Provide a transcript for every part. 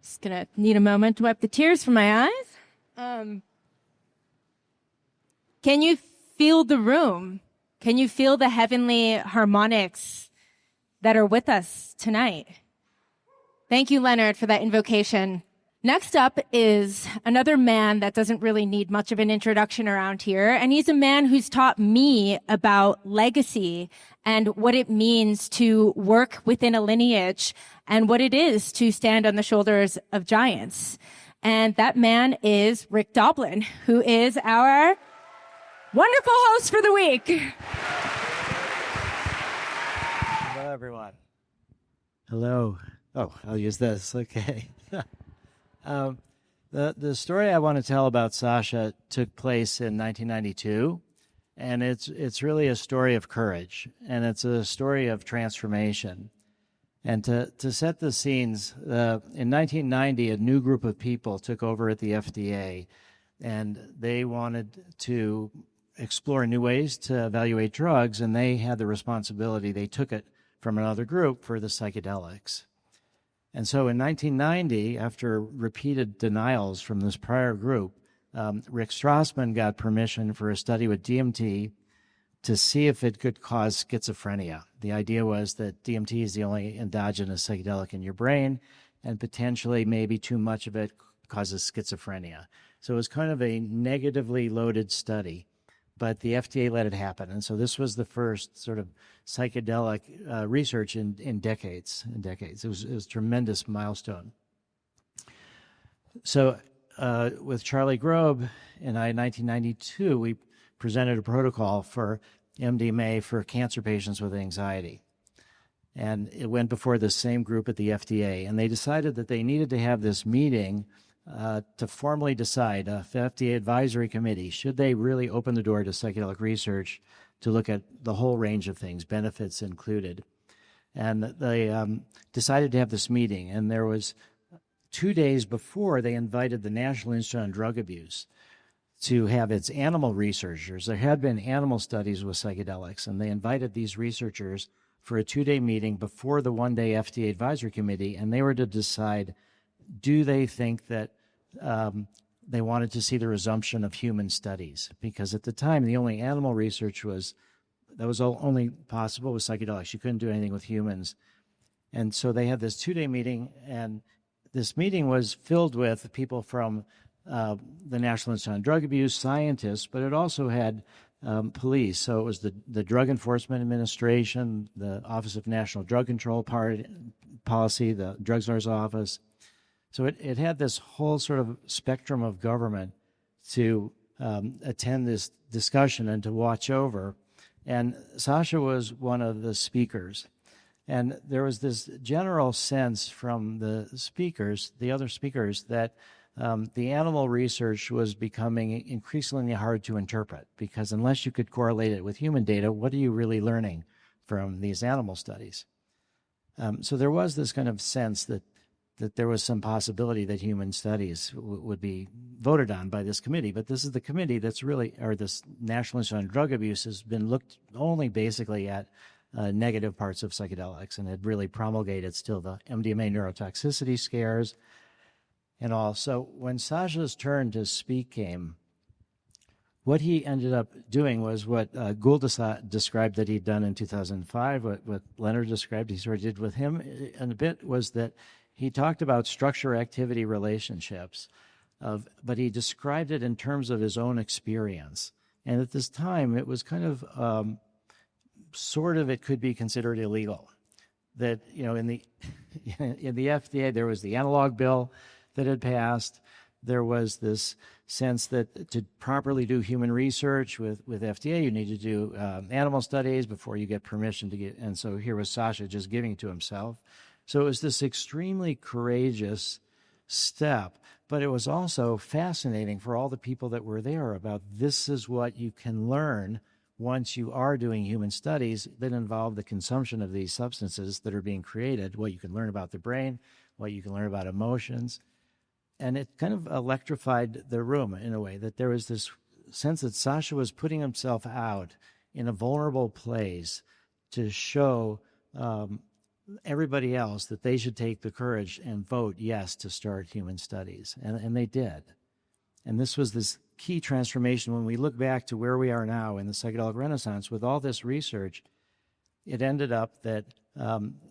Just going to need a moment to wipe the tears from my eyes. Can you feel the room? Can you feel the heavenly harmonics that are with us tonight? Thank you, Leonard, for that invocation. Next up is another man that doesn't really need much of an introduction around here, and he's a man who's taught me about legacy and what it means to work within a lineage and what it is to stand on the shoulders of giants. And that man is Rick Doblin, who is our wonderful host for the week. Hello, everyone. Hello. Oh, I'll use this. Okay. The story I want to tell about Sasha took place in 1992, and it's really a story of courage, and it's a story of transformation. And to set the scenes, in 1990, a new group of people took over at the FDA, and they wanted to explore new ways to evaluate drugs, and they had the responsibility. They took it from another group for the psychedelics. And so in 1990, after repeated denials from this prior group, Rick Strassman got permission for a study with DMT to see if it could cause schizophrenia. The idea was that DMT is the only endogenous psychedelic in your brain, and potentially maybe too much of it causes schizophrenia. So it was kind of a negatively loaded study, but the FDA let it happen. And so this was the first sort of psychedelic research in decades. It was a tremendous milestone. So with Charlie Grob and I in 1992, we presented a protocol for MDMA for cancer patients with anxiety. And it went before the same group at the FDA, and they decided that they needed to have this meeting to formally decide, the FDA advisory committee, should they really open the door to psychedelic research to look at the whole range of things, benefits included. And they decided to have this meeting, and there was 2 days before they invited the National Institute on Drug Abuse to have its animal researchers. There had been animal studies with psychedelics, and they invited these researchers for a 2-day meeting before the 1-day FDA advisory committee, and they were to decide, do they think that they wanted to see the resumption of human studies? Because at the time, the only animal research was only possible with psychedelics. You couldn't do anything with humans. And so they had this 2-day meeting, and this meeting was filled with people from the National Institute on Drug Abuse, scientists, but it also had police. So it was the Drug Enforcement Administration, the Office of National Drug Control Policy, the Drug Czar's Office. So it had this whole sort of spectrum of government to attend this discussion and to watch over. And Sasha was one of the speakers. And there was this general sense from the other speakers, that the animal research was becoming increasingly hard to interpret, because unless you could correlate it with human data, what are you really learning from these animal studies? So there was this kind of sense that there was some possibility that human studies would be voted on by this committee. But this is the committee that's really, or this National Institute on Drug Abuse, has been looked only basically at negative parts of psychedelics, and had really promulgated still the MDMA neurotoxicity scares and all. So when Sasha's turn to speak came, what he ended up doing was what Gould described that he'd done in 2005, what Leonard described he sort of did with him and a bit, was that he talked about structure-activity relationships, but he described it in terms of his own experience. And at this time, it was kind of it could be considered illegal. That, in the FDA, there was the analog bill that had passed. There was this sense that to properly do human research with FDA, you need to do animal studies before you get permission to get. And so here was Sasha just giving it to himself. So it was this extremely courageous step, but it was also fascinating for all the people that were there about this is what you can learn once you are doing human studies that involve the consumption of these substances that are being created, what you can learn about the brain, what you can learn about emotions. And it kind of electrified the room in a way, that there was this sense that Sasha was putting himself out in a vulnerable place to show everybody else that they should take the courage and vote yes to start human studies. And they did. And this was this key transformation. When we look back to where we are now in the psychedelic renaissance, with all this research, it ended up that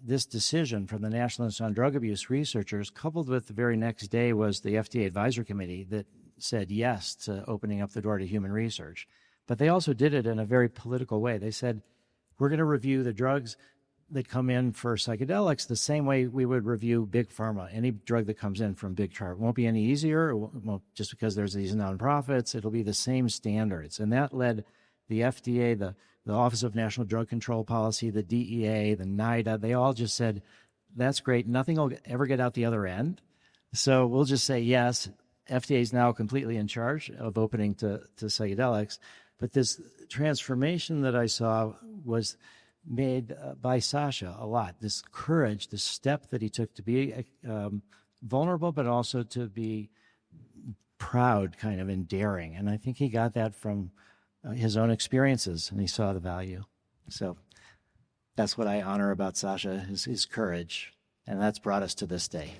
this decision from the National Institute on Drug Abuse researchers, coupled with the very next day was the FDA Advisory Committee that said yes to opening up the door to human research. But they also did it in a very political way. They said, we're going to review the drugs that come in for psychedelics the same way we would review big pharma. Any drug that comes in from big pharma, it won't be any easier. It won't, just because there's these nonprofits, it'll be the same standards. And that led the FDA, the Office of National Drug Control Policy, the DEA, the NIDA, they all just said, that's great. Nothing will ever get out the other end. So we'll just say yes. FDA is now completely in charge of opening to psychedelics. But this transformation that I saw was made by Sasha a lot. This courage, this step that he took to be vulnerable, but also to be proud, kind of, and daring. And I think he got that from his own experiences, and he saw the value. So that's what I honor about Sasha, his courage, and that's brought us to this day.